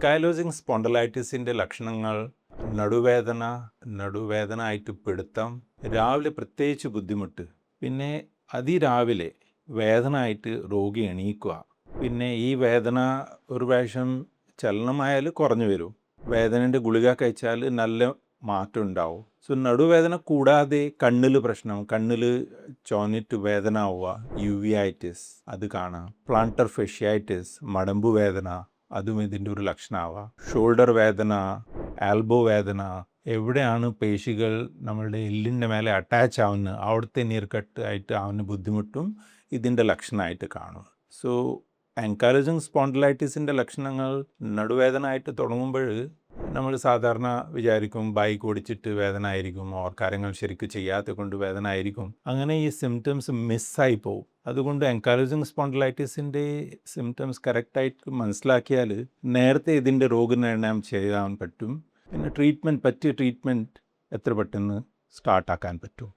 എൻകൈലോസിങ് സ്പോണ്ടലൈറ്റിസിൻ്റെ ലക്ഷണങ്ങൾ നടുവേദന ആയിട്ട് പിടുത്തം, രാവിലെ പ്രത്യേകിച്ച് ബുദ്ധിമുട്ട്, പിന്നെ അതിരാവിലെ വേദന ആയിട്ട് രോഗി എണീക്കുക. പിന്നെ ഈ വേദന ഒരു പ്രാവശ്യം ചലനമായാൽ കുറഞ്ഞു വരും. വേദനയുടെ ഗുളിക കഴിച്ചാൽ നല്ല മാറ്റം ഉണ്ടാവും. സോ നടുവേദന കൂടാതെ കണ്ണിൽ പ്രശ്നം, കണ്ണിൽ ചോന്നിട്ട് വേദന ആവുക, യുവിഐറ്റിസ് അത് കാണാം. പ്ലാന്റർ ഫെഷ്യാറ്റിസ് മടമ്പ് വേദന, അതും ഇതിൻ്റെ ഒരു ലക്ഷണമാവാം. ഷോൾഡർ വേദന, ആൽബോ വേദന, എവിടെയാണ് പേശികൾ നമ്മളുടെ എല്ലിൻ്റെ മേലെ അറ്റാച്ച് ആവുന്നത് അവിടുത്തെ നീർക്കെട്ട് ആയിട്ട് ആവുന്ന ബുദ്ധിമുട്ടും ഇതിൻ്റെ ലക്ഷണമായിട്ട് കാണും. സോ എൻകൈലോസിങ് സ്പോണ്ടലൈറ്റിസിൻ്റെ ലക്ഷണങ്ങൾ നടുവേദന ആയിട്ട് തുടങ്ങുമ്പോൾ നമ്മൾ സാധാരണ വിചാരിക്കും ബൈക്ക് ഓടിച്ചിട്ട് വേദന ആയിരിക്കും, ഓർ കാര്യങ്ങൾ ശരിക്കും ചെയ്യാത്ത കൊണ്ട് വേദന ആയിരിക്കും. അങ്ങനെ ഈ സിംറ്റംസ് മിസ്സായി പോകും. അതുകൊണ്ട് എൻകൈലോസിങ് സ്പോണ്ടലൈറ്റിസിൻ്റെ സിംറ്റംസ് കറക്റ്റായിട്ട് മനസ്സിലാക്കിയാൽ നേരത്തെ ഇതിൻ്റെ രോഗനിർണയം ചെയ്യാൻ പറ്റും. പിന്നെ പറ്റിയ ട്രീറ്റ്മെൻറ്റ് എത്ര പെട്ടെന്ന് സ്റ്റാർട്ടാക്കാൻ പറ്റും.